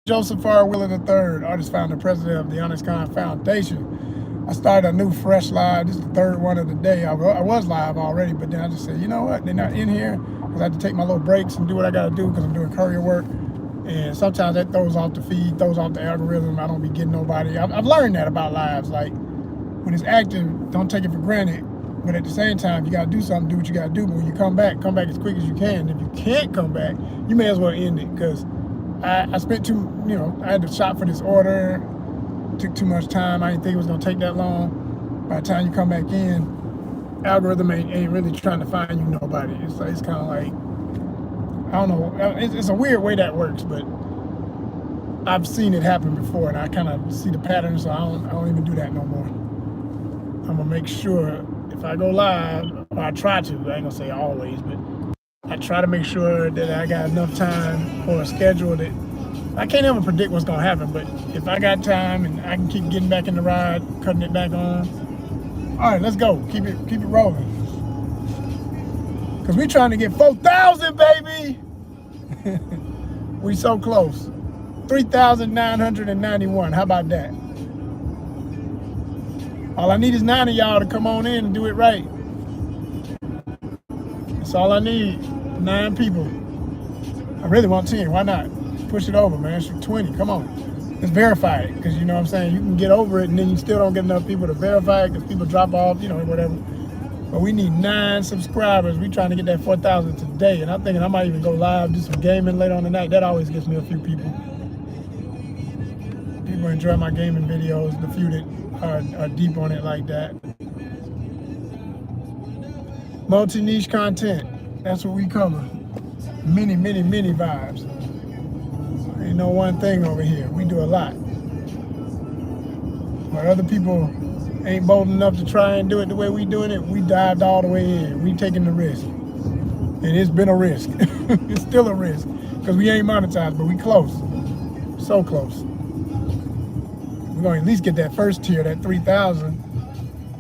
Joseph R. Wheeler III, artist, founder, president of the ONYXCON Foundation. I started a new fresh live. This is the third one of the day. I was live already, but then I just said, you know what? They're not in here because I have to take my little breaks and do what I got to do because I'm doing courier work. And sometimes that throws off the feed, throws off the algorithm. I don't be getting nobody. I've learned that about lives. Like when it's active, don't take it for granted. But at the same time, you got to do something, do what you got to do. But when you come back as quick as you can. If you can't come back, you may as well end it because I spent I had to shop for this order. Took too much time. I didn't think it was gonna take that long. By the time you come back in, algorithm ain't really trying to find you nobody. It's kind of like, I don't know. It's a weird way that works, but I've seen it happen before, and I kind of see the pattern, so I don't even do that no more. I'm gonna make sure if I go live, or I try to. I ain't gonna say always, but I try to make sure that I got enough time or a schedule that I can't ever predict what's gonna happen, but if I got time and I can keep getting back in the ride, cutting it back on. All right, let's go. Keep it rolling. Cause we trying to get 4,000, baby. We so close. 3,991. How about that? All I need is 9 of y'all to come on in and do it right. That's all I need. 9 people. I really want 10. Why not? Push it over, man. Shoot 20. Come on. Let's verify it. Because you know what I'm saying? You can get over it and then you still don't get enough people to verify it because people drop off, whatever. But we need 9 subscribers. We trying to get that 4,000 today. And I'm thinking I might even go live, do some gaming later on tonight. That always gets me a few people. People enjoy my gaming videos, the few that are deep on it like that. Multi-niche content. That's what we cover. Many vibes. Ain't no one thing over here. We do a lot. But other people ain't bold enough to try and do it the way we doing it. We dived all the way in. We taking the risk. And it's been a risk. It's still a risk. Because we ain't monetized, but we close. So close. We're going to at least get that first tier, that 3,000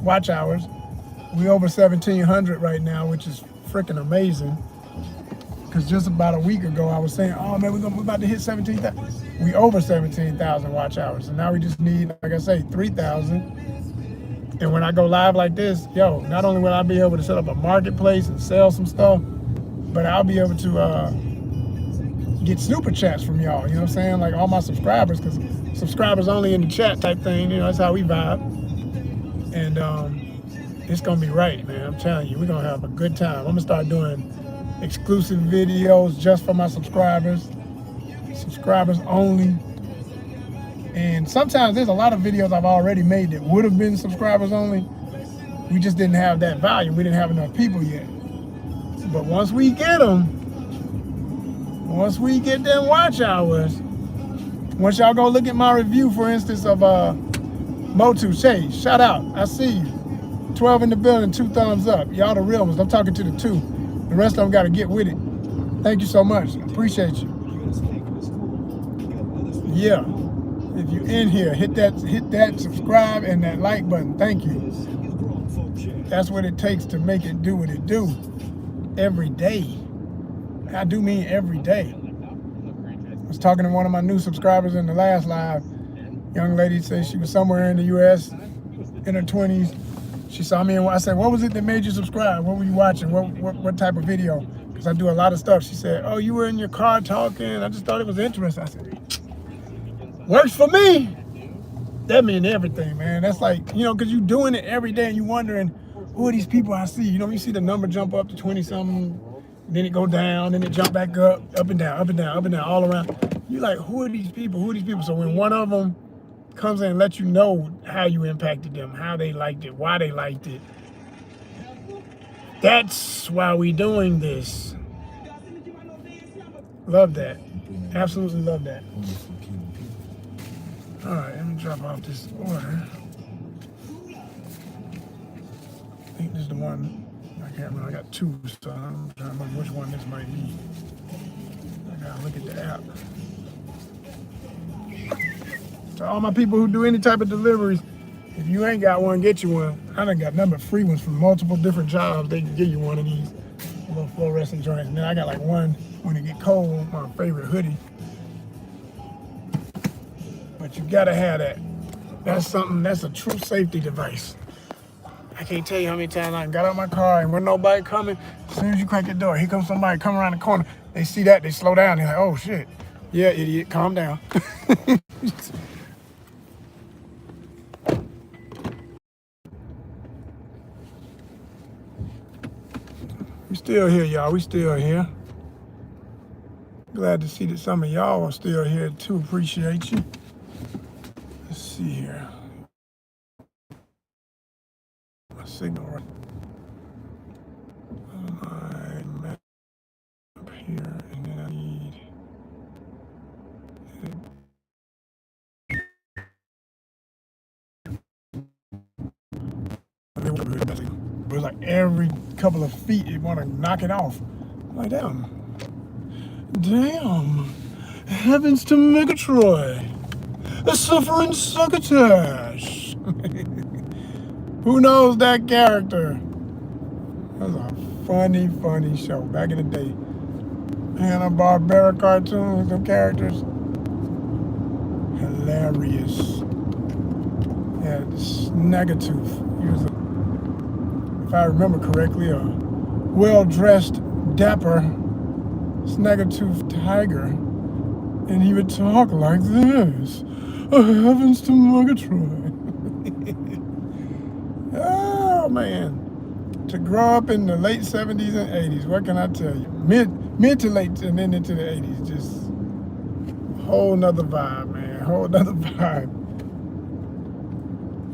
watch hours. We over 1,700 right now, which is freaking amazing. Because just about a week ago, I was saying, oh man, we're about to hit 17,000. We over 17,000 watch hours. And now we just need, like I say, 3,000. And when I go live like this, not only will I be able to set up a marketplace and sell some stuff, but I'll be able to get super chats from y'all. You know what I'm saying? Like all my subscribers, because subscribers only in the chat type thing. That's how we vibe. And it's going to be right, man. I'm telling you, we're going to have a good time. I'm going to start doing exclusive videos just for my subscribers only. And sometimes there's a lot of videos I've already made that would have been subscribers only. We just didn't have that volume. We didn't have enough people yet. But once we get them watch hours, once y'all go look at my review, for instance, of Motu Shay, shout out, I see you. 12 in the building, 2 thumbs up. Y'all the real ones. I'm talking to the 2. The rest of them got to get with it. Thank you so much. I appreciate you. Yeah. If you're in here, hit that subscribe and that like button. Thank you. That's what it takes to make it do what it do. Every day. I do mean every day. I was talking to one of my new subscribers in the last live. Young lady said she was somewhere in the U.S. in her 20s. She saw me and I said, what was it that made you subscribe? What were you watching? What type of video? Because I do a lot of stuff. She said, oh, you were in your car talking. I just thought it was interesting. I said, works for me. That means everything, man. That's like, because you're doing it every day and you're wondering, who are these people I see? You see the number jump up to 20-something, then it go down, then it jump back up and down, up and down, up and down, all around. You're like, who are these people? Who are these people? So when one of them comes in and lets you know how you impacted them, how they liked it, why they liked it. That's why we doing this. Love that. Absolutely love that. All right, let me drop off this order. I think this is the one. I can't remember. I got 2, so I'm trying to remember which one this might be. I gotta look at the app. To all my people who do any type of deliveries, if you ain't got one, get you one. I done got nothing but free ones from multiple different jobs. They can give you one of these little fluorescent joints. And then I got like one when it get cold, my favorite hoodie. But you gotta have that. That's something, that's a true safety device. I can't tell you how many times I got out my car and when nobody coming, as soon as you crack the door, here comes somebody coming around the corner. They see that, they slow down. They're like, oh shit. Yeah, idiot, calm down. We still here, y'all. We still here. Glad to see that some of y'all are still here too. Appreciate you. Let's see here. My signal right. My map up here, and then I need. It was like every couple of feet, it want to knock it off. I'm like, damn. Heavens to Megatroid. A suffering succotash. Who knows that character? That was a funny, funny show back in the day. Hanna-Barbera cartoons, them characters. Hilarious. Yeah, Snaggletooth. He was, if I remember correctly, a well-dressed, dapper Snaggletooth tiger. And he would talk like this. Oh, heavens to Megatroid. Oh, man. To grow up in the late 70s and 80s, what can I tell you? Mid to late and then into the 80s, just whole nother vibe, man. Whole nother vibe.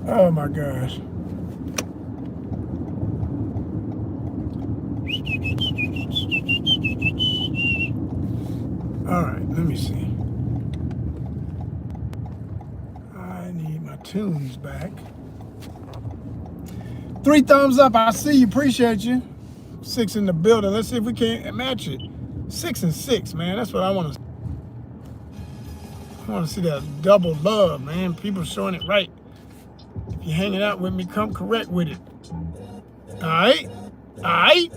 Oh my gosh. All right, let me see. I need my tunes back. 3 thumbs up. I see you. Appreciate you. 6 in the building. Let's see if we can match it. 6 and 6, man. That's what I want to. I want to see that double love, man. People showing it right. If you're hanging out with me, come correct with it. All right. All right.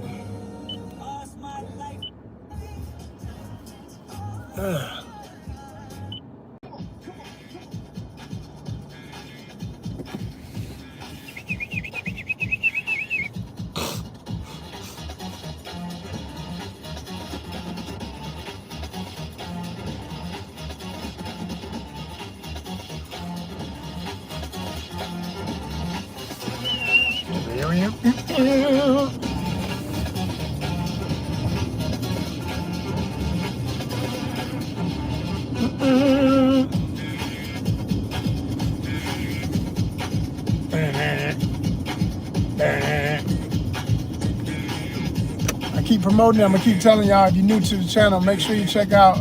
I keep promoting it. I'm gonna keep telling y'all, if you're new to the channel, make sure you check out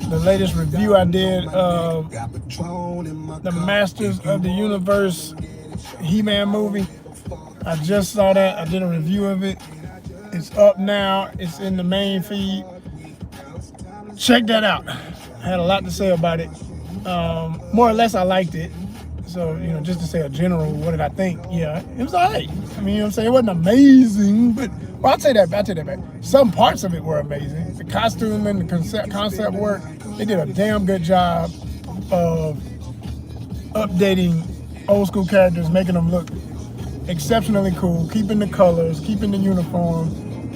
the latest review I did of the Masters of the Universe He-Man movie. I just saw that. I did a review of it. It's up now. It's in the main feed. Check that out. I had a lot to say about it. More or less, I liked it. So, you know, just to say a general, what did I think? Yeah, it was all right. I mean, you know what I'm saying? It wasn't amazing, but, well, I'll take that back. Some parts of it were amazing. The costume and the concept work, they did a damn good job of updating old school characters, making them look exceptionally cool, keeping the colors, keeping the uniform,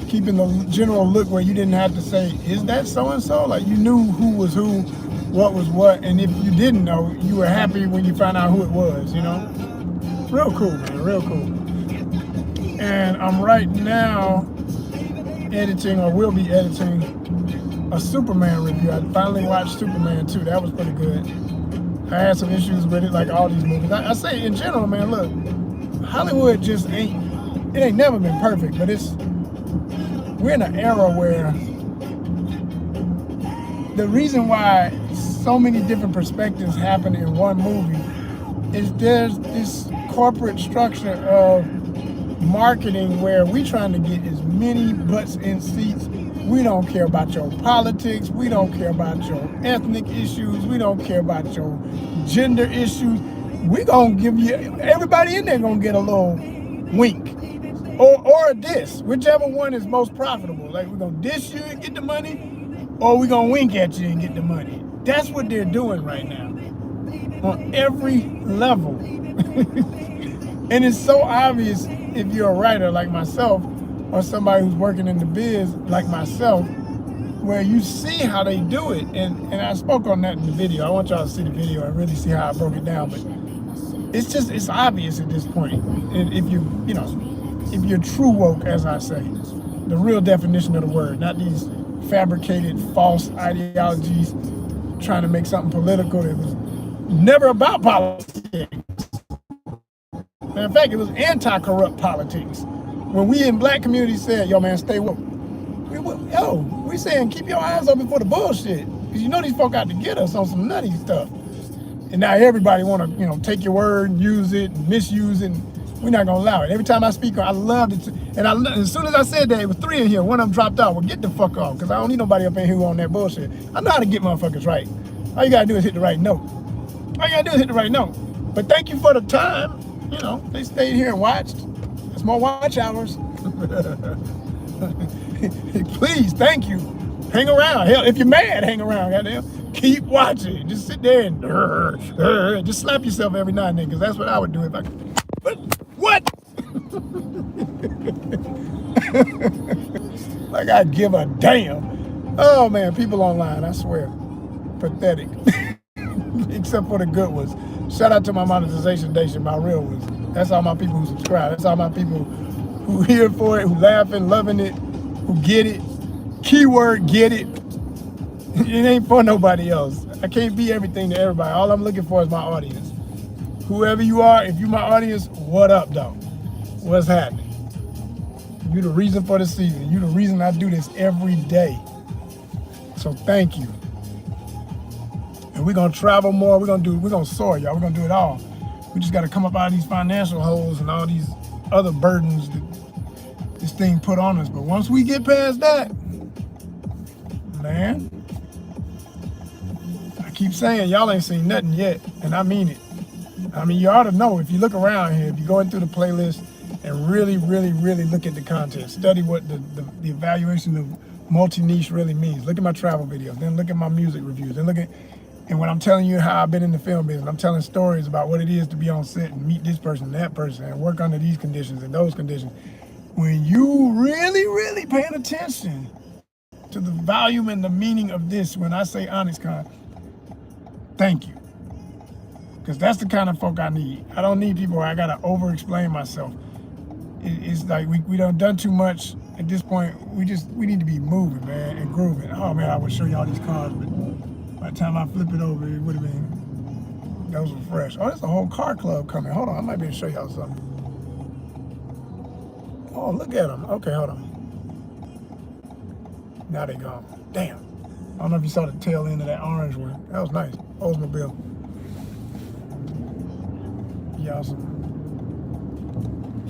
keeping the general look where you didn't have to say, is that so-and-so? Like, you knew who was who, what was what, and if you didn't know, you were happy when you found out who it was, you know? Real cool, man, real cool. And I'm right now editing, or will be editing, a Superman review. I finally watched Superman 2. That was pretty good. I had some issues with it, like all these movies. I say in general, man, look, Hollywood just ain't never been perfect, but we're in an era where the reason why so many different perspectives happen in one movie is there's this corporate structure of marketing where we trying to get as many butts in seats. We don't care about your politics. We don't care about your ethnic issues. We don't care about your gender issues. We gonna give you, everybody in there gonna get a little wink or a diss, whichever one is most profitable. Like, we're gonna diss you and get the money, or we're going to wink at you and get the money. That's what they're doing right now on every level. And it's so obvious if you're a writer like myself or somebody who's working in the biz like myself, where you see how they do it. And I spoke on that in the video. I want y'all to see the video and really see how I broke it down. But it's obvious at this point. And if if you're true woke, as I say, the real definition of the word, not these fabricated false ideologies trying to make something political that was never about politics. In fact, it was anti-corrupt politics. When we in black communities said, yo man, stay woke. We saying keep your eyes open for the bullshit. Because you know these folk out to get us on some nutty stuff. And now everybody want to, take your word and use it and misuse it. And we're not going to allow it. Every time I speak, I loved it. And as soon as I said that, it was 3 in here. One of them dropped out. Well, get the fuck off. Because I don't need nobody up in here on that bullshit. I know how to get motherfuckers right. All you got to do is hit the right note. All you got to do is hit the right note. But thank you for the time. They stayed here and watched. That's more watch hours. Please, thank you. Hang around. Hell, if you're mad, hang around. Goddamn. Keep watching. Just sit there and just slap yourself every now and then, because that's what I would do if I could. But what? Like I give a damn. Oh man, people online, I swear. Pathetic. Except for the good ones. Shout out to my monetization nation, my real ones. That's all my people who subscribe. That's all my people who here for it, who laughing, loving it, who get it. Keyword, get it. It ain't for nobody else. I can't be everything to everybody. All I'm looking for is my audience. Whoever you are, if you my audience, what up, though? What's happening? You the reason for the season. You the reason I do this every day. So thank you. And we're gonna travel more. We're gonna soar, y'all. We're gonna do it all. We just gotta come up out of these financial holes and all these other burdens that this thing put on us. But once we get past that, man, I keep saying y'all ain't seen nothing yet, and I mean it. I mean, you ought to know if you look around here, if you're going through the playlist and really, really, really look at the content, study what the evaluation of multi-niche really means. Look at my travel videos, then look at my music reviews, then and when I'm telling you how I've been in the film business, I'm telling stories about what it is to be on set and meet this person, that person, and work under these conditions and those conditions. When you really, really paying attention to the volume and the meaning of this, when I say ONYXCON, thank you. Because that's the kind of folk I need. I don't need people where I gotta over-explain myself. It's like we done too much at this point. We need to be moving, man, and grooving. Oh man, I would show y'all these cars, but by the time I flip it over, it would have been, those were fresh. Oh, there's a whole car club coming. Hold on, I might be able to show y'all something. Oh, look at them. Okay, hold on. Now they gone. Damn. I don't know if you saw the tail end of that orange one. That was nice. Oldsmobile. Y'all some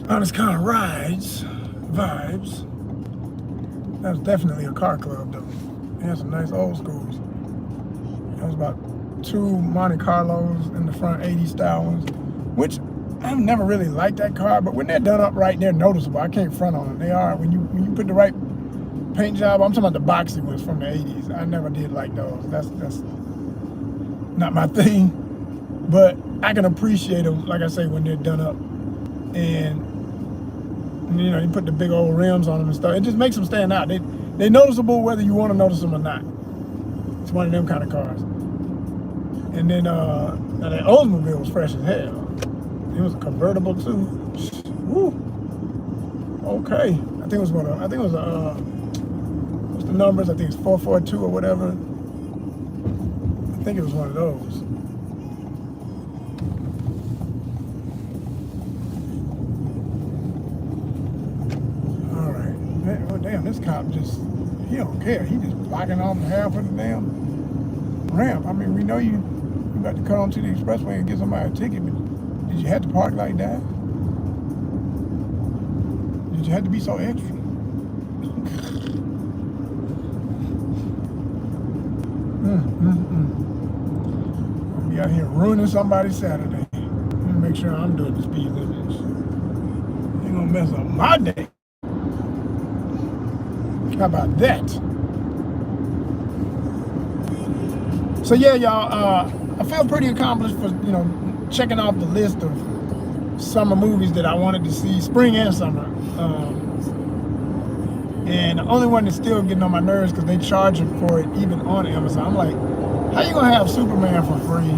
ONYXCON rides, vibes. That was definitely a car club though. It had some nice old schools. There was about 2 Monte Carlos in the front, 80s style ones, which I've never really liked that car, but when they're done up right, they're noticeable. I can't front on them. They are, when you put the right paint job, I'm talking about the boxy ones from the 80s. I never did like those. That's not my thing, but I can appreciate them, like I say, when they're done up. And you put the big old rims on them and stuff. It just makes them stand out. They're noticeable whether you want to notice them or not. It's one of them kind of cars. And then now that Oldsmobile was fresh as hell. It was a convertible too. Woo. Okay. I think it was what's the numbers? I think it's 442 or whatever. I think it was one of those. All right. Oh damn, this cop he don't care. He just blocking off half of the damn ramp. I mean, we know you got to cut onto the expressway and get somebody a ticket, but did you have to park like that? Did you have to be so extra? I'll be out here ruining somebody's Saturday. Let me make sure I'm doing the speed limits. Ain't gonna mess up my day. How about that? So yeah, y'all, I feel pretty accomplished for, checking off the list of summer movies that I wanted to see, spring and summer. And the only one that's still getting on my nerves because they charging for it even on Amazon. I'm like, how you gonna have Superman for free,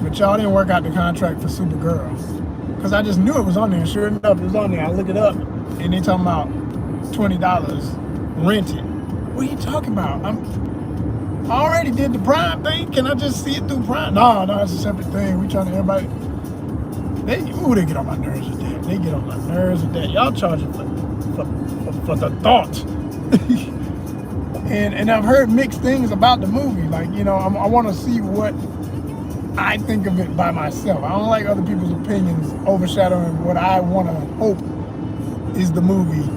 but y'all didn't work out the contract for Supergirl? Because I just knew it was on there. Sure enough, it was on there. I look it up, and they talking about $20 rented. What are you talking about? I already did the Prime thing. Can I just see it through Prime? No, it's a separate thing. We trying to everybody. They get on my nerves with that. They get on my nerves with that. Y'all charging for the thought. and I've heard mixed things about the movie. Like, I want to see what I think of it by myself. I don't like other people's opinions overshadowing what I want to hope is the movie.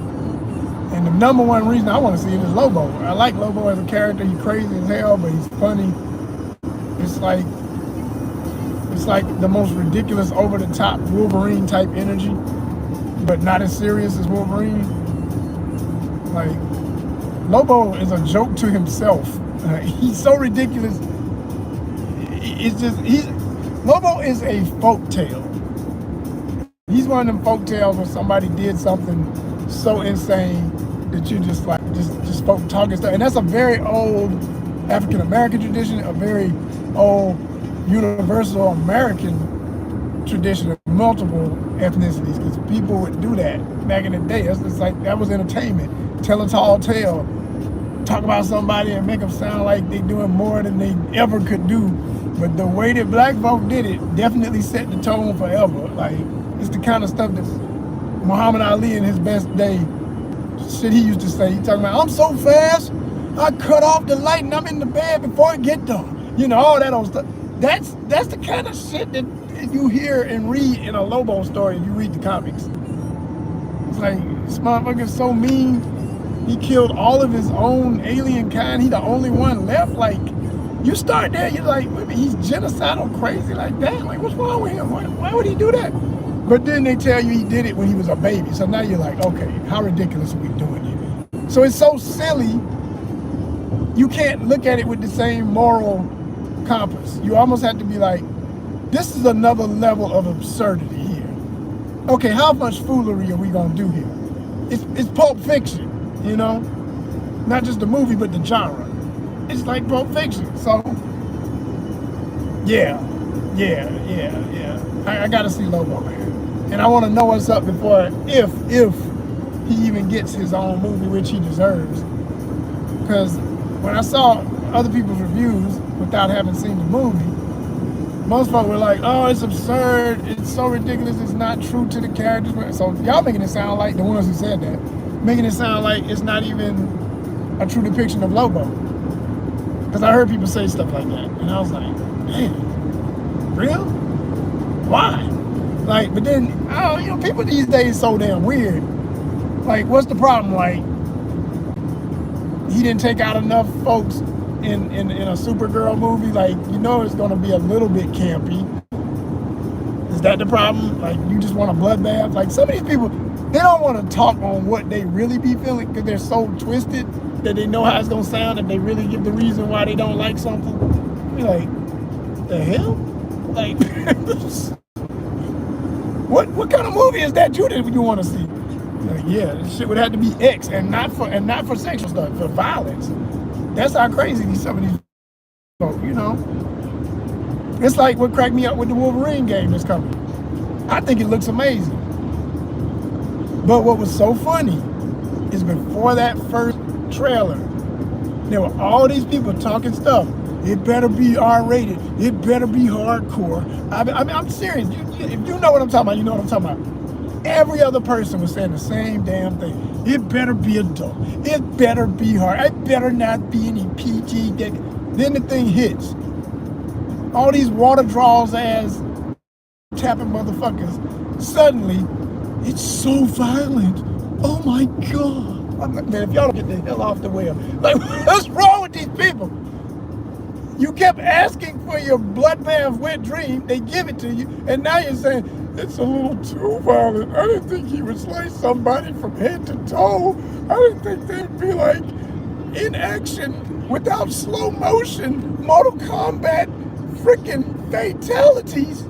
And the number one reason I want to see it is Lobo. I like Lobo as a character. He's crazy as hell, but he's funny. It's like the most ridiculous, over-the-top Wolverine type energy, but not as serious as Wolverine. Like, Lobo is a joke to himself. He's so ridiculous. Lobo is a folk tale. He's one of them folk tales where somebody did something so insane that you just folk talking stuff. And that's a very old African American tradition, a very old universal American tradition of multiple ethnicities, because people would do that back in the day. It's just like, that was entertainment. Tell a tall tale, talk about somebody and make them sound like they're doing more than they ever could do. But the way that black folk did it definitely set the tone forever. Like, it's the kind of stuff that Muhammad Ali in his best day, shit he used to say. He talking about, I'm so fast, I cut off the light and I'm in the bed before it get dark. All that old stuff. That's the kind of shit that you hear and read in a Lobo story if you read the comics. It's like, this motherfucker's so mean. He killed all of his own alien kind. He the only one left. Like, you start there, you're like, wait a minute, he's genocidal crazy like that? Like, what's wrong with him? Why would he do that? But then they tell you he did it when he was a baby. So now you're like, okay, how ridiculous are we doing here? So it's so silly, you can't look at it with the same moral compass. You almost have to be like, this is another level of absurdity here. Okay, how much foolery are we gonna do here? It's Pulp Fiction, not just the movie, but the genre. It's like Pulp Fiction. So yeah. I gotta see Lobo, man, and I want to know what's up before, if he even gets his own movie, which he deserves. Because when I saw other people's reviews without having seen the movie, most folks were like, oh, it's absurd, it's so ridiculous, it's not true to the characters. So y'all making it sound like, the ones who said that, making it sound like it's not even a true depiction of Lobo. Because I heard people say stuff like that, and I was like, man, real? Why? Like, but then, people these days so damn weird. Like, what's the problem? Like, he didn't take out enough folks in a Supergirl movie. Like, it's gonna be a little bit campy. Is that the problem? Like, you just want a bloodbath? Like, some of these people, they don't want to talk on what they really be feeling because they're so twisted that they know how it's gonna sound if they really give the reason why they don't like something. Be like, the hell? Like, what kind of movie is that you want to see? Like, yeah, this shit would have to be X, and not for sexual stuff, for violence. That's how crazy some of these folk, It's like what cracked me up with the Wolverine game that's coming. I think it looks amazing. But what was so funny is before that first trailer, there were all these people talking stuff. It better be R-rated. It better be hardcore. I mean, I'm serious. If you know what I'm talking about, you know what I'm talking about. Every other person was saying the same damn thing. It better be adult. It better be hard. It better not be any PG. Then the thing hits. All these water draws ass tapping motherfuckers. Suddenly, it's so violent. Oh my God. Man, if y'all don't get the hell off the wheel. Like, what's wrong with these people? You kept asking for your bloodbath wet dream. They give it to you. And now you're saying, it's a little too violent. I didn't think he would slice somebody from head to toe. I didn't think they'd be like in action without slow motion Mortal Kombat freaking fatalities.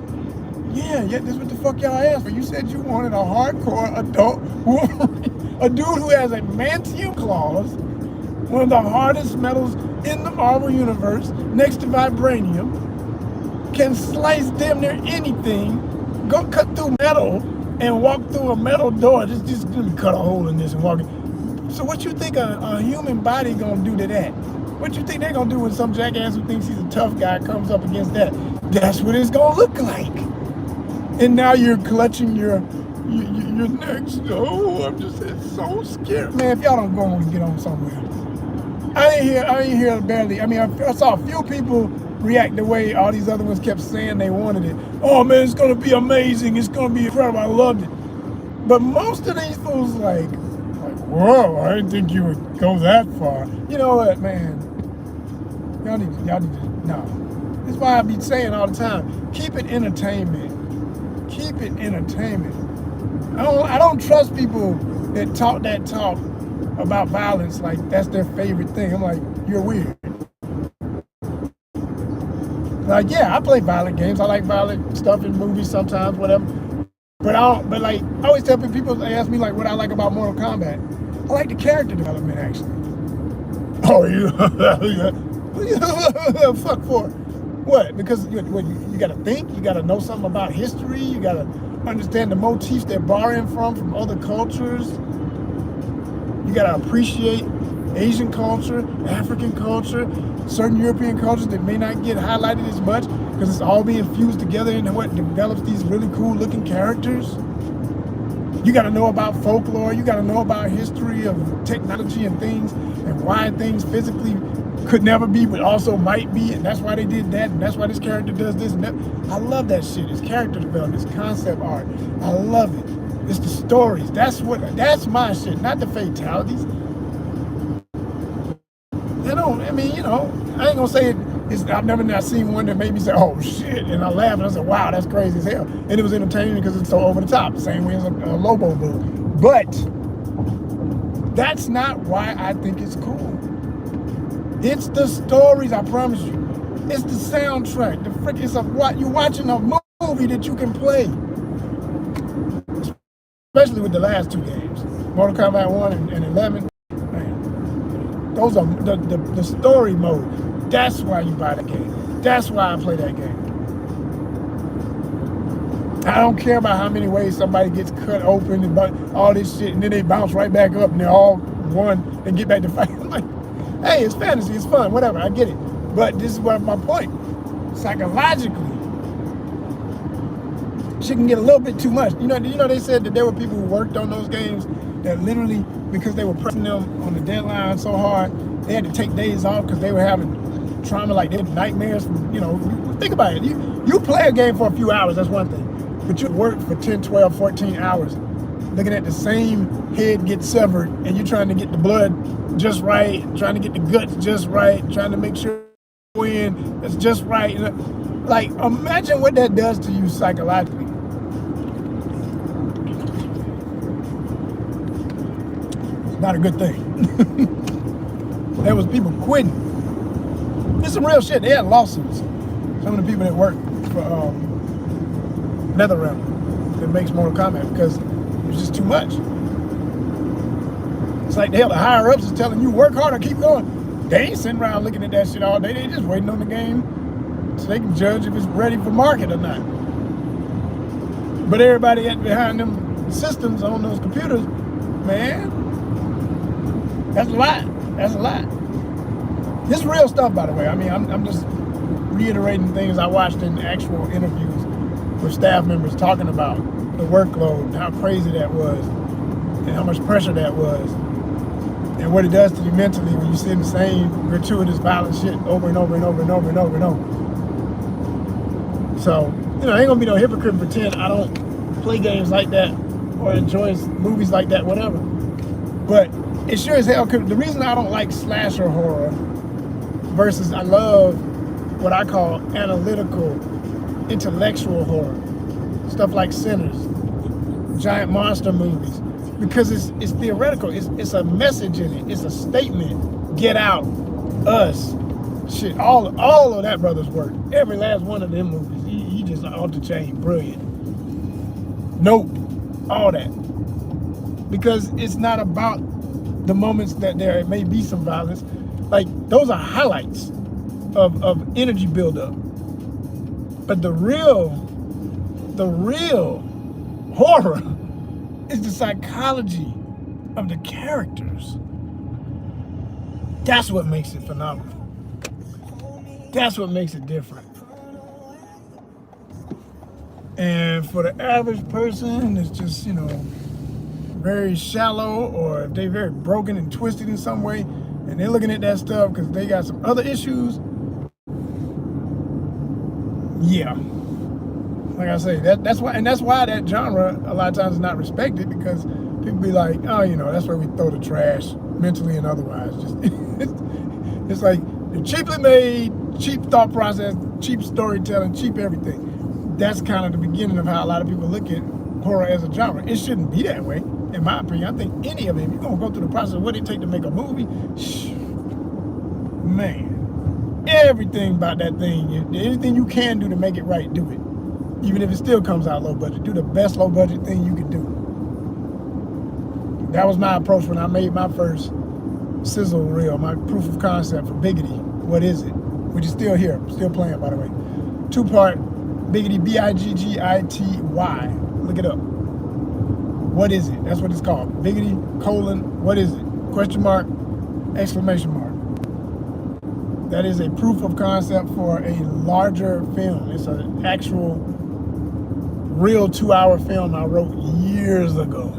Yeah, this is what the fuck y'all asked for. You said you wanted a hardcore adult Wolverine, a dude who has adamantium claws, one of the hardest metals in the Marvel universe, next to vibranium, can slice damn near anything, go cut through metal, and walk through a metal door. Just cut a hole in this and walk in. So what you think a human body gonna do to that? What you think they're gonna do when some jackass who thinks he's a tough guy comes up against that? That's what it's gonna look like. And now you're clutching your next. Oh, I'm just so scared. Man, if y'all don't go on and get on somewhere. I didn't hear barely. I mean, I saw a few people react the way all these other ones kept saying they wanted it. Oh man, it's gonna be amazing. It's gonna be incredible. I loved it. But most of these fools like, whoa, I didn't think you would go that far. You know what, man? Y'all need to, no. That's why I be saying all the time, keep it entertainment. Keep it entertainment. I don't trust people that talk that talk about violence like that's their favorite thing. I'm like, you're weird. Like, yeah, I play violent games. I like violent stuff in movies sometimes, whatever. But I always tell people, they ask me like what I like about Mortal Kombat. I like the character development actually. Oh, you fuck for what? Because you got to think, you got to know something about history, you got to understand the motifs they're borrowing from other cultures. You got to appreciate Asian culture, African culture, certain European cultures that may not get highlighted as much because it's all being fused together into what develops these really cool looking characters. You got to know about folklore, you got to know about history of technology and things and why things physically could never be but also might be, and that's why they did that, and that's why this character does this and that. I love that shit. It's character development, it's concept art. I love it. It's the stories. That's my shit, not the fatalities. I mean, you know, I ain't gonna say I've never not seen one that made me say, oh shit, and I laughed and I said, wow, that's crazy as hell. And it was entertaining because it's so over the top, same way as a Lobo movie. But that's not why I think it's cool. It's the stories, I promise you. It's the soundtrack. You're watching a movie that you can play. Especially with the last two games, Mortal Kombat 1 and 11. Those are the story mode. That's why you buy the game. That's why I play that game. I don't care about how many ways somebody gets cut open and all this shit, and then they bounce right back up and they're all one and get back to fighting. Like, hey, it's fantasy, it's fun, whatever, I get it. But this is what my point. Psychologically, shit can get a little bit too much. You know, they said that there were people who worked on those games that literally, because they were pressing them on the deadline so hard, they had to take days off because they were having trauma, like they had nightmares from, you know, think about it. You play a game for a few hours, that's one thing. But you work for 10, 12, 14 hours looking at the same head get severed and you're trying to get the blood just right, trying to get the guts just right, trying to make sure it's just right. Like, imagine what that does to you psychologically. Not a good thing. There was people quitting. It's some real shit. They had lawsuits. Some of the people that work for NetherRealm that makes Mortal Kombat because it was just too much. It's like the higher ups is telling you work harder, keep going. They ain't sitting around looking at that shit all day. They just waiting on the game so they can judge if it's ready for market or not. But everybody behind them systems on those computers, man, that's a lot. That's a lot. This is real stuff, by the way. I mean, I'm just reiterating things I watched in actual interviews with staff members talking about the workload and how crazy that was and how much pressure that was and what it does to you mentally when you see the same gratuitous violent shit over and over and over and over and over and over. So, you know, ain't gonna be no hypocrite and pretend I don't play games like that or enjoy movies like that, whatever. But it sure as hell could. The reason I don't like slasher horror versus I love what I call analytical, intellectual horror, stuff like Sinners, giant monster movies, because it's theoretical. It's a message in it. It's a statement Get Out, Us, shit, all of that brother's work. Every last one of them movies, he just off the chain, brilliant. Nope, all that. Because it's not about the moments that there may be some violence. Like, those are highlights of energy buildup. But the real horror is the psychology of the characters. That's what makes it phenomenal. That's what makes it different. And for the average person, it's just, you know, very shallow, or if they're very broken and twisted in some way, and they're looking at that stuff because they got some other issues. Yeah. Like I say, that's why that genre a lot of times is not respected, because people be like, oh, you know, that's where we throw the trash, mentally and otherwise. Just it's like they're cheaply made, cheap thought process, cheap storytelling, cheap everything. That's kind of the beginning of how a lot of people look at horror as a genre. It shouldn't be that way, in my opinion. I think any of it, if you're gonna go through the process of what it takes to make a movie, man, everything about that thing, anything you can do to make it right, do it. Even if it still comes out low budget, do the best low budget thing you can do. That was my approach when I made my first sizzle reel, my proof of concept for Biggity. What is it? Which is still here, still playing, by the way. 2-part Biggity, Biggity. Look it up. What is it? That's what it's called. Biggity, what is it? Question mark, exclamation mark. That is a proof of concept for a larger film. It's an actual real 2-hour film I wrote years ago.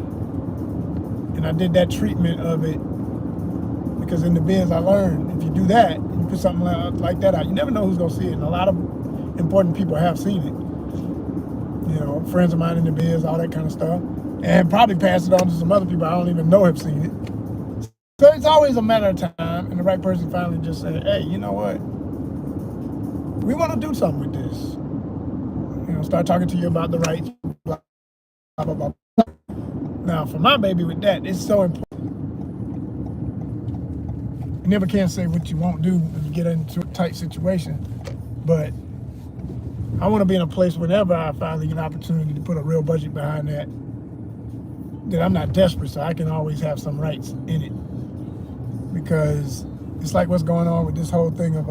And I did that treatment of it because in the biz I learned if you do that, you put something like that out, you never know who's gonna see it. And a lot of important people have seen it. You know, friends of mine in the biz, all that kind of stuff. And probably pass it on to some other people I don't even know have seen it. So it's always a matter of time, and the right person finally just said, hey, you know what? We want to do something with this. You know, start talking to you about the rights, blah, blah, blah, blah. Now, for my baby with that, it's so important. You never can say what you won't do when you get into a tight situation, but I want to be in a place whenever I finally get an opportunity to put a real budget behind that I'm not desperate, so I can always have some rights in it. Because it's like what's going on with this whole thing of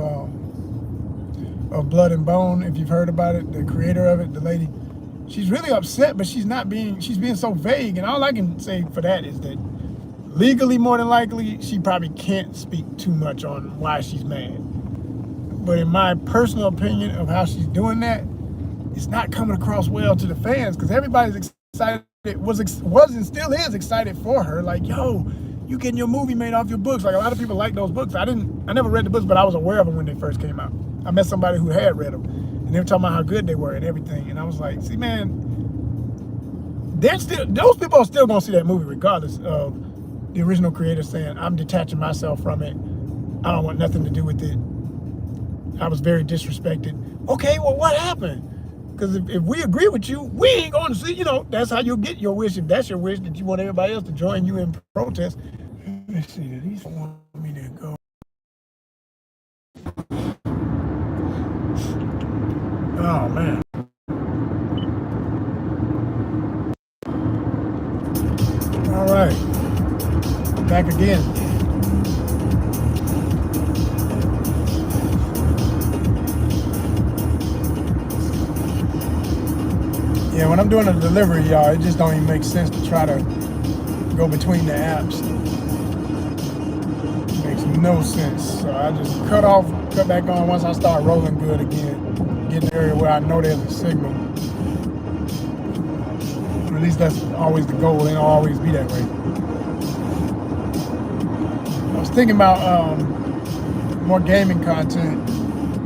Blood and Bone. If you've heard about it, the creator of it, the lady, she's really upset, but she's being so vague. And all I can say for that is that legally, more than likely, she probably can't speak too much on why she's mad. But in my personal opinion of how she's doing that, it's not coming across well to the fans, because everybody's excited. It was and still is excited for her. Like, yo, you getting your movie made off your books. Like, a lot of people like those books. I never read the books, but I was aware of them when they first came out. I met somebody who had read them, and they were talking about how good they were and everything. And I was like, see, man, those people are still gonna see that movie regardless of the original creator saying, I'm detaching myself from it. I don't want nothing to do with it. I was very disrespected. Okay, well, what happened? Because if we agree with you, we ain't going to see, you know, that's how you'll get your wish. If that's your wish, that you want everybody else to join you in protest. Let me see, did he want me to go? Oh, man. All right. Back again. Yeah, when I'm doing a delivery, y'all, it just don't even make sense to try to go between the apps. It makes no sense. So I just cut back on once I start rolling good again. Get in an area where I know there's a signal. Or at least that's always the goal. It don't always be that way. I was thinking about more gaming content.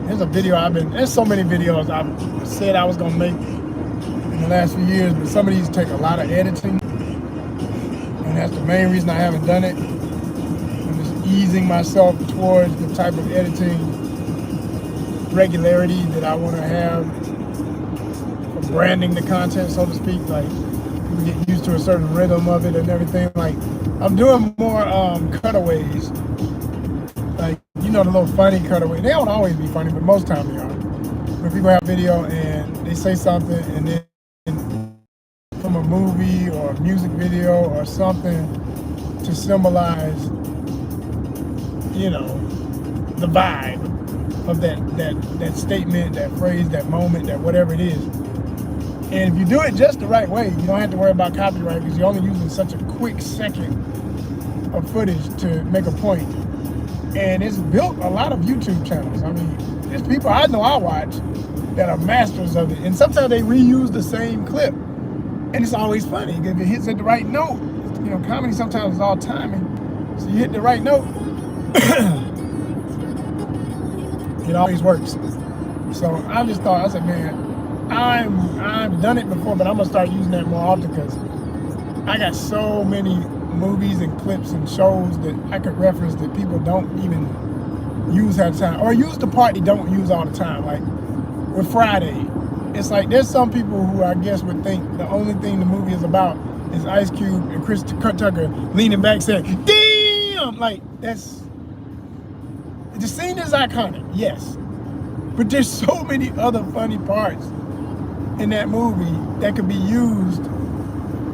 There's a video there's so many videos I've said I was gonna make in the last few years, but some of these take a lot of editing, and that's the main reason I haven't done it. I'm just easing myself towards the type of editing regularity that I want to have for branding the content, so to speak. Like, people get used to a certain rhythm of it and everything. Like, I'm doing more cutaways the little funny cutaway. They don't always be funny, but most times they are. When people have video and they say something, and then from a movie or a music video or something to symbolize, the vibe of that statement, that phrase, that moment, that whatever it is. And if you do it just the right way, you don't have to worry about copyright because you're only using such a quick second of footage to make a point. And it's built a lot of YouTube channels. I mean, there's people I know I watch that are masters of it. And sometimes they reuse the same clip. And it's always funny if it hits at the right note. Comedy sometimes is all timing. So you hit the right note, it always works. So I just thought, I said, man, I've done it before, but I'm gonna start using that more often because I got so many movies and clips and shows that I could reference that people don't even use half the time, or use the part they don't use all the time. Like with Friday, it's like there's some people who I guess would think the only thing the movie is about is Ice Cube and Chris Tucker leaning back saying, "Damn!" Like the scene is iconic, yes, but there's so many other funny parts in that movie that could be used.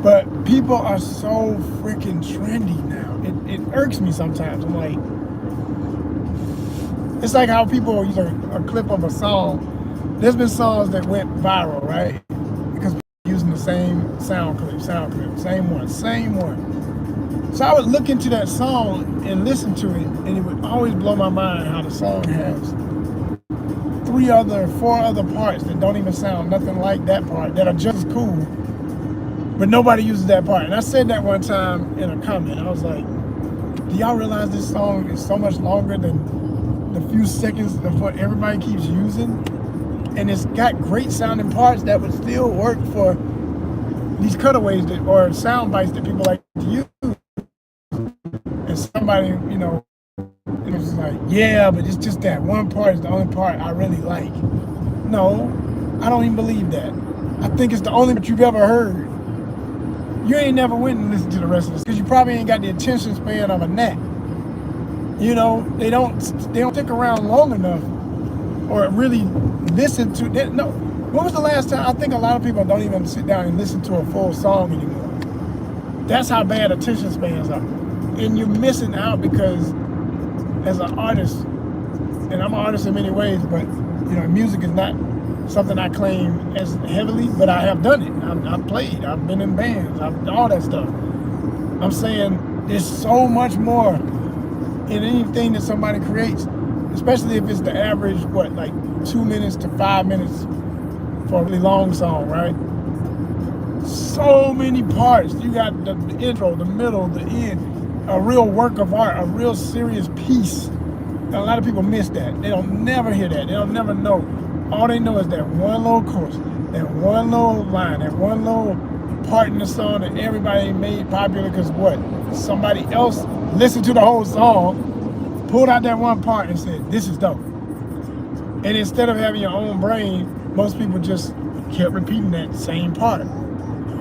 But people are so freaking trendy now. It irks me sometimes. I'm like, it's like how people use a clip of a song. There's been songs that went viral, right? Because people are using the same sound clip, same one. So I would look into that song and listen to it, and it would always blow my mind how the song has 4 other parts that don't even sound nothing like that part, that are just as cool, but nobody uses that part. And I said that one time in a comment. I was like, do y'all realize this song is so much longer than the few seconds of what everybody keeps using? And it's got great sounding parts that would still work for these cutaways or sound bites that people like to use. And somebody, it was like, yeah, but it's just that one part is the only part I really like. No, I don't even believe that. I think it's the only that you've ever heard. You ain't never went and listened to the rest of this because you probably ain't got the attention span of a gnat. They don't stick around long enough or really listen to that. No, when was the last time? I think a lot of people don't even sit down and listen to a full song anymore. That's how bad attention spans are. And you're missing out because as an artist, and I'm an artist in many ways, but music is not something I claim as heavily, but I have done it. I've played, I've been in bands, all that stuff. I'm saying there's so much more in anything that somebody creates, especially if it's the average, like 2 minutes to 5 minutes for a really long song, right? So many parts. You got the intro, the middle, the end, a real work of art, a real serious piece. And a lot of people miss that. They don't never hear that. They don't never know. All they know is that one little chorus, that one little line, that one little part in the song that everybody made popular because somebody else listened to the whole song, pulled out that one part and said, this is dope. And instead of having your own brain, most people just kept repeating that same part.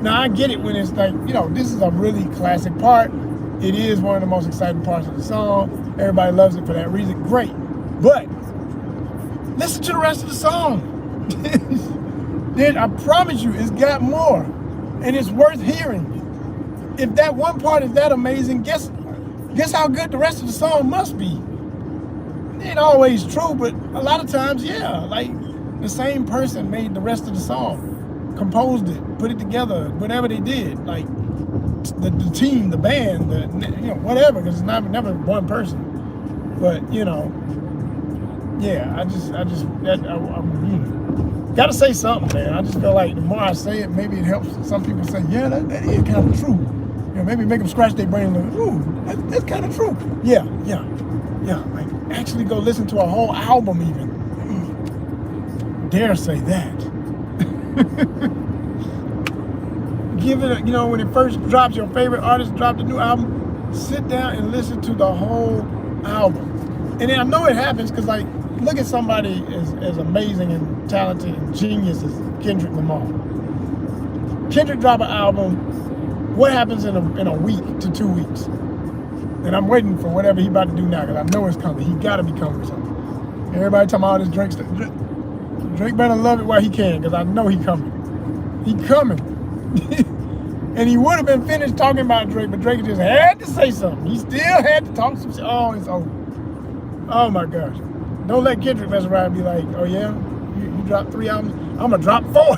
Now I get it when it's like, this is a really classic part. It is one of the most exciting parts of the song. Everybody loves it for that reason. Great. But listen to the rest of the song. Then I promise you, it's got more. And it's worth hearing. If that one part is that amazing, guess how good the rest of the song must be. It ain't always true, but a lot of times, yeah. Like the same person made the rest of the song, composed it, put it together, whatever they did. Like the team, the band, whatever, because it's never one person. But yeah, I gotta say something, man. I just feel like the more I say it, maybe it helps some people say, yeah, that is kind of true. Maybe make them scratch their brain and go, ooh, that's kind of true. Yeah. Like actually go listen to a whole album even. Dare say that. Give it, when it first drops, your favorite artist dropped a new album, sit down and listen to the whole album. And then I know it happens because, like, look at somebody as amazing and talented and genius as Kendrick Lamar. Kendrick drop an album, what happens in a week to 2 weeks? And I'm waiting for whatever he about to do now, because I know it's coming. He gotta be coming with something. Everybody talking about all this Drake stuff. Drake better love it while he can, because I know he coming. He coming. And he would have been finished talking about Drake, but Drake just had to say something. He still had to talk some shit. Oh, it's over. Oh my gosh. Don't let Kendrick mess around and be like, oh yeah, you dropped 3 albums? I'm gonna drop 4.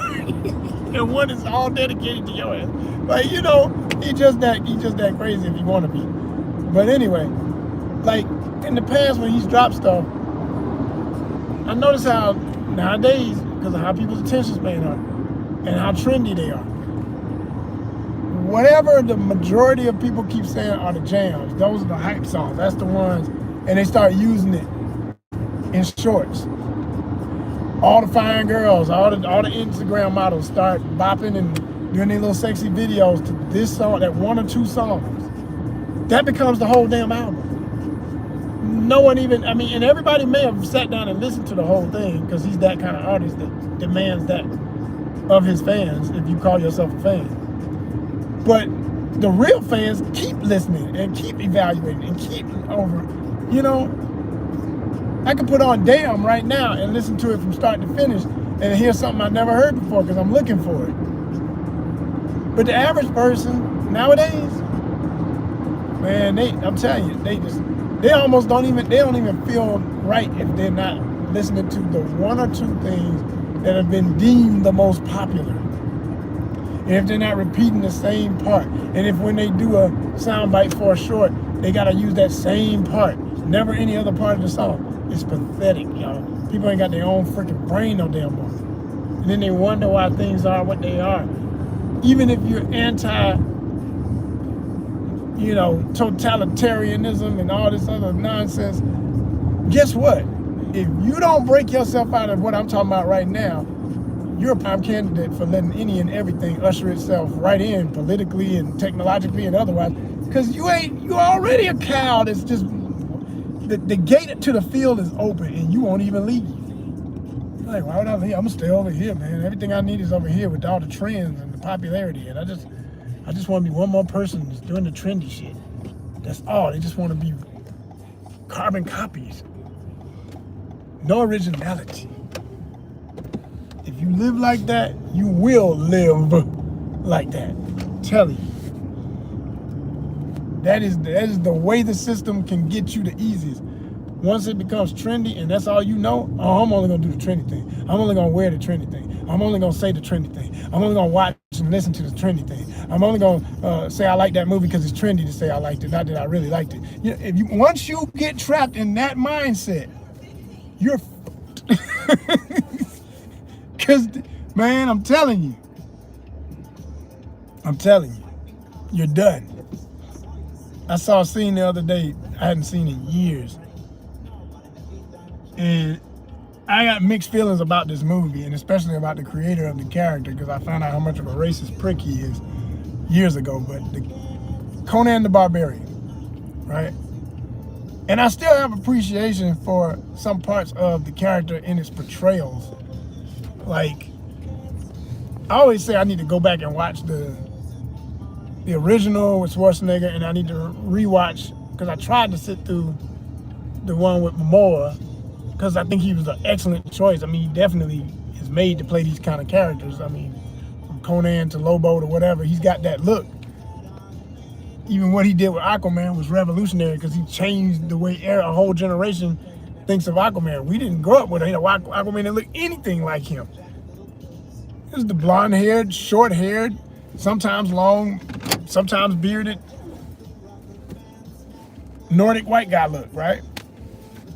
And one is all dedicated to your ass. Like, you know, he just that crazy if you wanna be. But anyway, like in the past when he's dropped stuff, I notice how nowadays, because of how people's attention span are and how trendy they are, whatever the majority of people keep saying are the jams, those are the hype songs. That's the ones, and they start using it in shorts. All the fine girls, all the Instagram models start bopping and doing their little sexy videos to this song, that 1 or 2 songs. That becomes the whole damn album. No one even, I mean, and everybody may have sat down and listened to the whole thing, because he's that kind of artist that demands that of his fans, if you call yourself a fan. But the real fans keep listening and keep evaluating and keep over, you know. I can put on Damn right now and listen to it from start to finish and hear something I never heard before because I'm looking for it. But the average person nowadays, man, I'm telling you, they almost don't even feel right if they're not listening to the 1 or 2 things that have been deemed the most popular. And if they're not repeating the same part, and if when they do a soundbite for a short, they gotta use that same part, never any other part of the song. It's pathetic, y'all. People ain't got their own freaking brain no damn more. And then they wonder why things are what they are. Even if you're anti, you know, totalitarianism and all this other nonsense, guess what? If you don't break yourself out of what I'm talking about right now, you're a prime candidate for letting any and everything usher itself right in politically and technologically and otherwise. Because you already a cow that's just, the gate to the field is open and you won't even leave. You're like, why would I leave? I'm gonna stay over here, man. Everything I need is over here with all the trends and the popularity. And I just want to be one more person that's doing the trendy shit. That's all. They just want to be carbon copies. No originality. If you live like that, you will live like that. I'm telling you. That is the way the system can get you the easiest. Once it becomes trendy and that's all you know, oh, I'm only gonna do the trendy thing. I'm only gonna wear the trendy thing. I'm only gonna say the trendy thing. I'm only gonna watch and listen to the trendy thing. I'm only gonna say I like that movie because it's trendy to say I liked it, not that I really liked it. You know, once you get trapped in that mindset, you're because, man, I'm telling you, you're done. I saw a scene the other day I hadn't seen in years. And I got mixed feelings about this movie, and especially about the creator of the character, because I found out how much of a racist prick he is years ago. But Conan the Barbarian, right? And I still have appreciation for some parts of the character in its portrayals. Like, I always say I need to go back and watch the original with Schwarzenegger, and I need to rewatch, because I tried to sit through the one with Momoa, because I think he was an excellent choice. I mean, he definitely is made to play these kind of characters. I mean, from Conan to Lobo to whatever, he's got that look. Even what he did with Aquaman was revolutionary, because he changed the way a whole generation thinks of Aquaman. We didn't grow up with Aquaman that looked anything like him. It was the blonde-haired, short-haired, sometimes long, sometimes bearded, Nordic white guy look, right?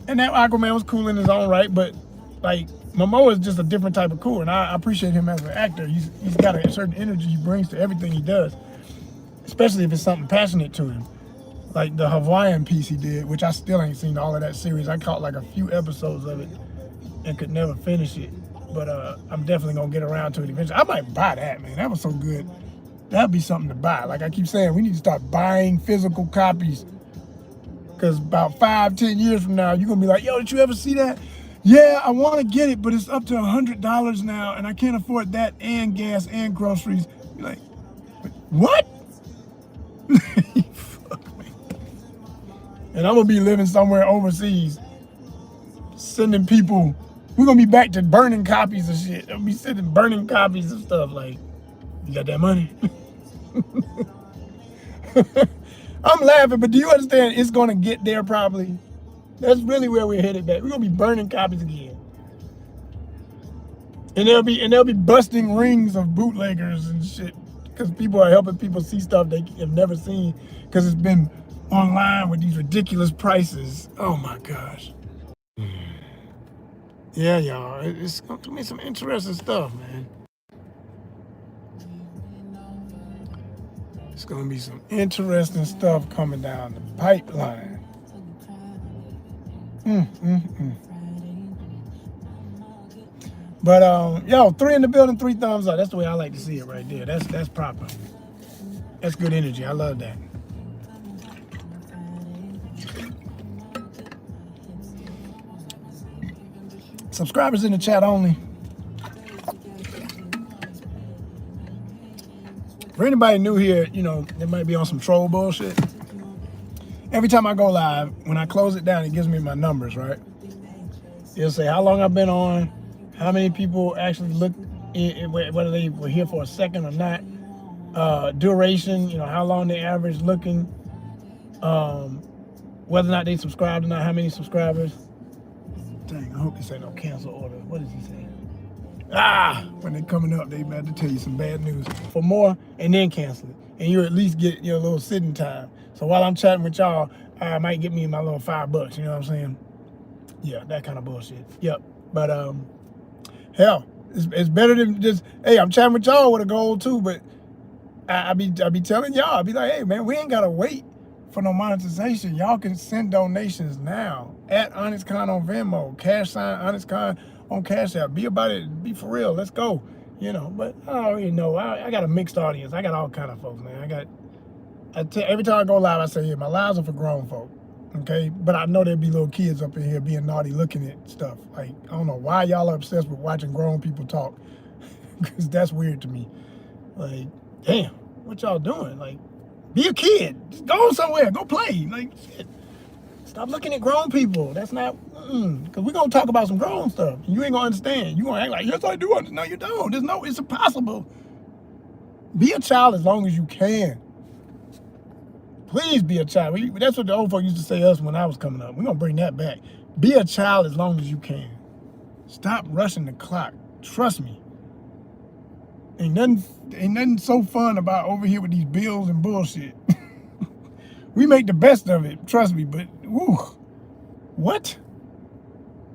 And that Aquaman was cool in his own right, but like Momoa is just a different type of cool, and I appreciate him as an actor. He's got a certain energy he brings to everything he does, especially if it's something passionate to him. Like the Hawaiian piece he did, which I still ain't seen all of that series. I caught like a few episodes of it and could never finish it, but I'm definitely gonna get around to it eventually. I might buy that, man. That was so good. That'd be something to buy. Like I keep saying, we need to start buying physical copies. Because about 5-10 years from now, you're going to be like, yo, did you ever see that? Yeah, I want to get it, but it's up to $100 now, and I can't afford that and gas and groceries. You're like, what? Fuck me. And I'm gonna be living somewhere overseas, sending people. We're gonna be back to burning copies of shit. I'll be sending burning copies of stuff. Like, you got that money? I'm laughing, but do you understand? It's gonna get there probably. That's really where we're headed back. We're gonna be burning copies again, and they'll be busting rings of bootleggers and shit because people are helping people see stuff they have never seen because it's been online with these ridiculous prices. Oh my gosh. Yeah, y'all, it's going to be some interesting stuff, man. It's going to be some interesting stuff coming down the pipeline. But yo, 3 in the building, 3 thumbs up. That's the way I like to see it right there. That's proper. That's good energy. I love that. Subscribers in the chat only. For anybody new here, you know, they might be on some troll bullshit. Every time I go live, when I close it down, it gives me my numbers, right? It'll say how long I've been on, how many people actually looked, whether they were here for a second or not, duration, you know, how long they average looking, whether or not they subscribed or not, how many subscribers. Dang, I hope this ain't no cancel order. What is he saying? When they're coming up, they about to tell you some bad news for more and then cancel it. And you at least get your little sitting time. So while I'm chatting with y'all, I might get me my little $5, you know what I'm saying? Yeah, that kind of bullshit. Yep. But hell, it's better than just, hey, I'm chatting with y'all with a goal too, but I be telling y'all, I be like, hey man, we ain't gotta wait for no monetization. Y'all can send donations now at ONYXCON on Venmo, #ONYXCON on Cash App. Be about it. Be for real. Let's go. You know, but I already know. I got a mixed audience. I got all kind of folks, man. Every time I go live, I say, yeah, my lives are for grown folk. Okay, but I know there'd be little kids up in here being naughty, looking at stuff. Like, I don't know why y'all are obsessed with watching grown people talk, because that's weird to me. Like, damn, what y'all doing? Like, be a kid. Just go somewhere. Go play. Like, shit. Stop looking at grown people. That's not, because we're going to talk about some grown stuff. And you ain't going to understand. You're going to act like, yes, I do understand. No, you don't. It's impossible. Be a child as long as you can. Please be a child. That's what the old folks used to say to us when I was coming up. We're going to bring that back. Be a child as long as you can. Stop rushing the clock. Trust me. Ain't nothing so fun about over here with these bills and bullshit. We make the best of it, trust me, but woo, what?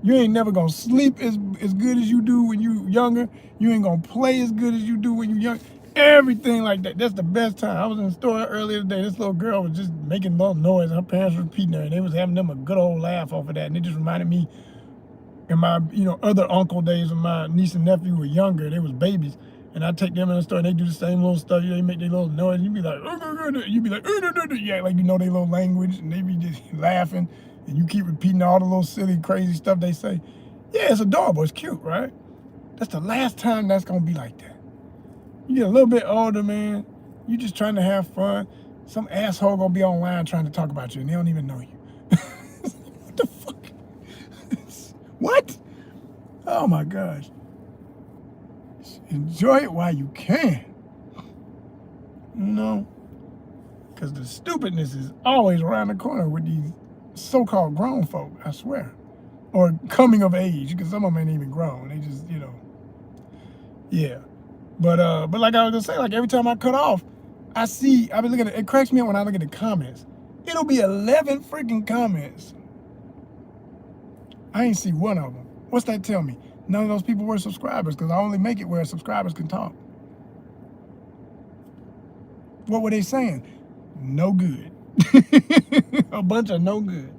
You ain't never gonna sleep as good as you do when you younger. You ain't gonna play as good as you do when you young. Everything like that. That's the best time. I was in the store earlier today. This little girl was just making little noise and her parents were repeating her, and they was having them a good old laugh off of that. And it just reminded me in my, other uncle days when my niece and nephew were younger, they was babies. And I take them in the store and they do the same little stuff. They make their little noise. You be like, you be like, yeah, like their little language, and they be just laughing, and you keep repeating all the little silly, crazy stuff they say. Yeah, it's adorable. It's cute, right? That's the last time that's gonna be like that. You get a little bit older, man. You just trying to have fun. Some asshole gonna be online trying to talk about you, and they don't even know you. What the fuck? What? Oh my gosh. Enjoy it while you can. Because the stupidness is always around the corner with these so-called grown folk, I swear. Or coming of age, because some of them ain't even grown. They just, yeah. But like I was gonna say, like every time I cut off, I be looking at it cracks me up when I look at the comments. It'll be 11 freaking comments. I ain't see one of them. What's that tell me? None of those people were subscribers, because I only make it where subscribers can talk. What were they saying? No good. A bunch of no good.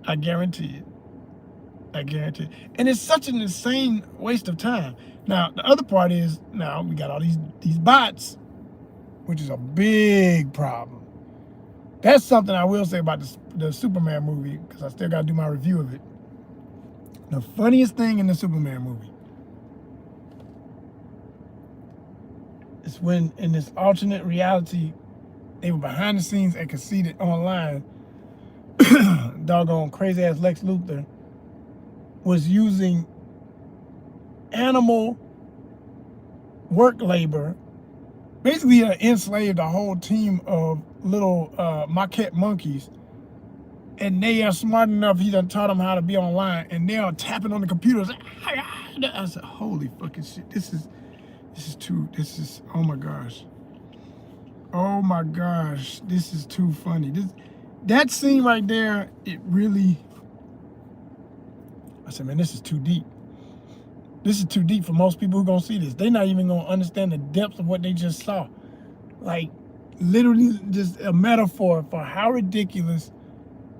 I guarantee it. I guarantee it. And it's such an insane waste of time. Now, the other part is, now we got all these bots, which is a big problem. That's something I will say about the Superman movie, because I still got to do my review of it. The funniest thing in the Superman movie is when, in this alternate reality, they were behind the scenes and could see it online. doggone crazy ass Lex Luthor was using animal work labor. Basically, enslaved a whole team of little maquette monkeys, and they are smart enough. He done taught them how to be online, and they are tapping on the computers. I said, "Holy fucking shit! This is too. This is oh my gosh, this is too funny." That scene right there, it really. I said, "Man, this is too deep. This is too deep for most people who gonna see this. They're not even gonna understand the depths of what they just saw. Like, literally just a metaphor for how ridiculous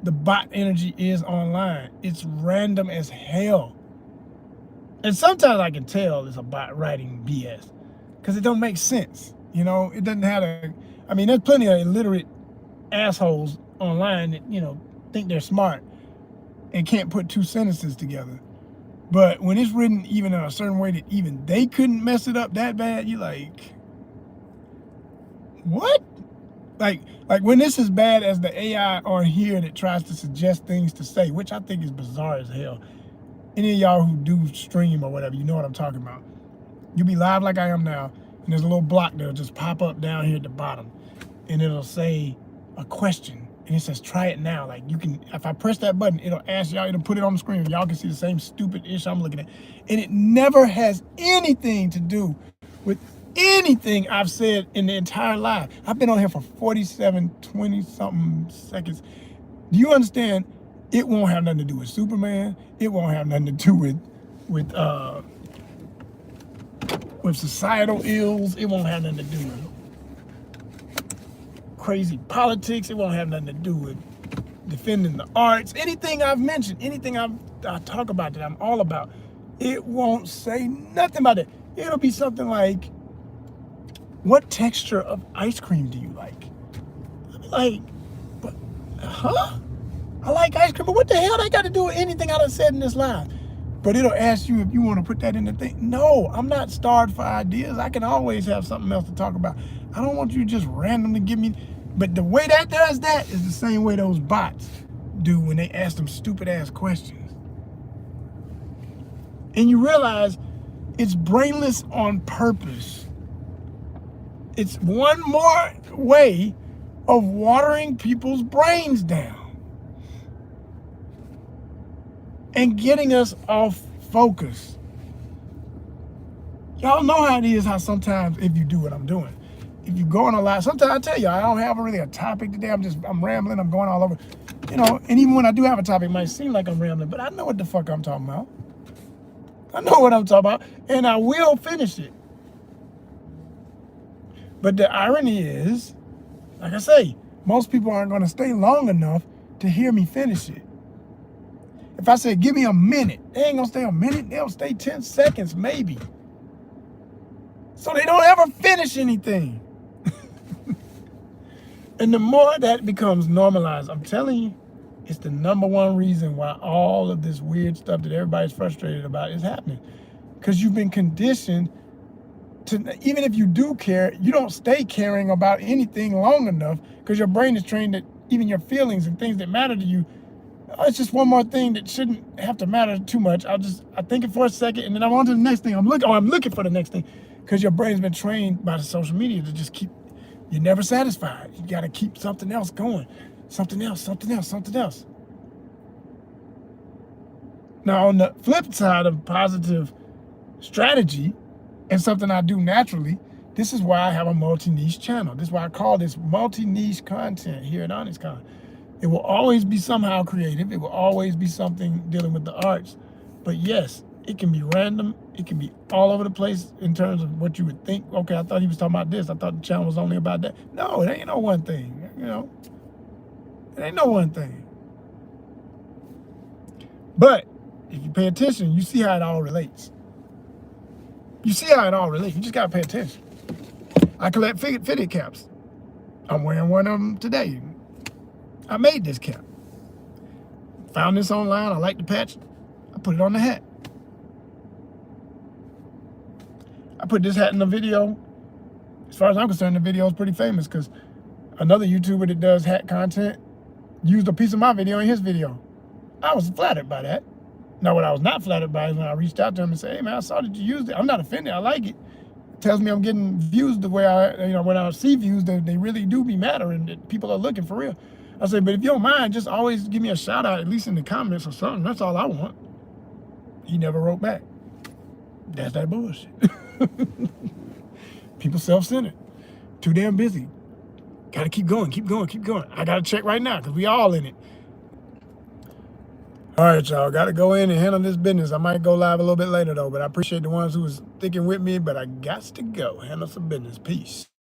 the bot energy is online. It's random as hell. And sometimes I can tell it's a bot writing BS because it don't make sense. You know, it doesn't have I mean, there's plenty of illiterate assholes online that, you know, think they're smart and can't put two sentences together. But when it's written even in a certain way that even they couldn't mess it up that bad, you're like, what? Like when it's as bad as the AI on here that tries to suggest things to say, which I think is bizarre as hell. Any of y'all who do stream or whatever, you know what I'm talking about. You be live like I am now, and there's a little block that'll just pop up down here at the bottom, and it'll say a question. And it says, try it now. Like, you can, if I press that button, it'll ask y'all, it'll put it on the screen. Y'all can see the same stupid ish I'm looking at. And it never has anything to do with anything I've said in the entire live. I've been on here for 47, 20 something seconds. Do you understand? It won't have nothing to do with Superman. It won't have nothing to do with societal ills. It won't have nothing to do with crazy politics. It won't have nothing to do with defending the arts. Anything I've mentioned, anything I talk about that I'm all about, it won't say nothing about it. It'll be something like, what texture of ice cream do you like? I'll be like, but, huh? I like ice cream, but what the hell that got to do with anything I done said in this live? But it'll ask you if you want to put that in the thing. No, I'm not starved for ideas. I can always have something else to talk about. I don't want you to just randomly give me. But the way that does that is the same way those bots do when they ask them stupid ass questions. And you realize it's brainless on purpose. It's one more way of watering people's brains down and getting us off focus. Y'all know how it is, how sometimes if you do what I'm doing, if you go on a lot, sometimes I tell you, I don't have really a topic today. I'm rambling, I'm going all over. You know, and even when I do have a topic, it might seem like I'm rambling, but I know what the fuck I'm talking about. I know what I'm talking about, and I will finish it. But the irony is, like I say, most people aren't going to stay long enough to hear me finish it. If I say, give me a minute, they ain't going to stay a minute. They'll stay 10 seconds, maybe. So they don't ever finish anything. And the more that becomes normalized, I'm telling you, it's the number one reason why all of this weird stuff that everybody's frustrated about is happening. Because you've been conditioned to, even if you do care, you don't stay caring about anything long enough because your brain is trained that even your feelings and things that matter to you, it's just one more thing that shouldn't have to matter too much. I think it for a second and then I'm on to the next thing. I'm looking for the next thing because your brain's been trained by the social media to just keep, you're never satisfied. You got to keep something else going. Something else. Now, on the flip side of positive strategy and something I do naturally, this is why I have a multi-niche channel. This is why I call this multi-niche content here at ONYXCON. It will always be somehow creative. It will always be something dealing with the arts. But yes, it can be random. It can be all over the place in terms of what you would think. Okay, I thought he was talking about this. I thought the channel was only about that. No, it ain't no one thing, you know. It ain't no one thing. But if you pay attention, you see how it all relates. You see how it all relates. You just got to pay attention. I collect fitted caps. I'm wearing one of them today. I made this cap. Found this online. I like the patch. I put it on the hat. I put this hat in the video. As far as I'm concerned, the video is pretty famous because another YouTuber that does hat content used a piece of my video in his video. I was flattered by that. Now, what I was not flattered by is when I reached out to him and said, hey, man, I saw that you used it. I'm not offended. I like it. It tells me I'm getting views the way when I see views, they really do be mattering, that people are looking for real. I said, but if you don't mind, just always give me a shout out, at least in the comments or something. That's all I want. He never wrote back. That's that bullshit. People self-centered. Too damn busy. Got to keep going, keep going, keep going. I got to check right now because we all in it. All right, y'all. Got to go in and handle this business. I might go live a little bit later, though, but I appreciate the ones who was sticking with me, but I got to go handle some business. Peace.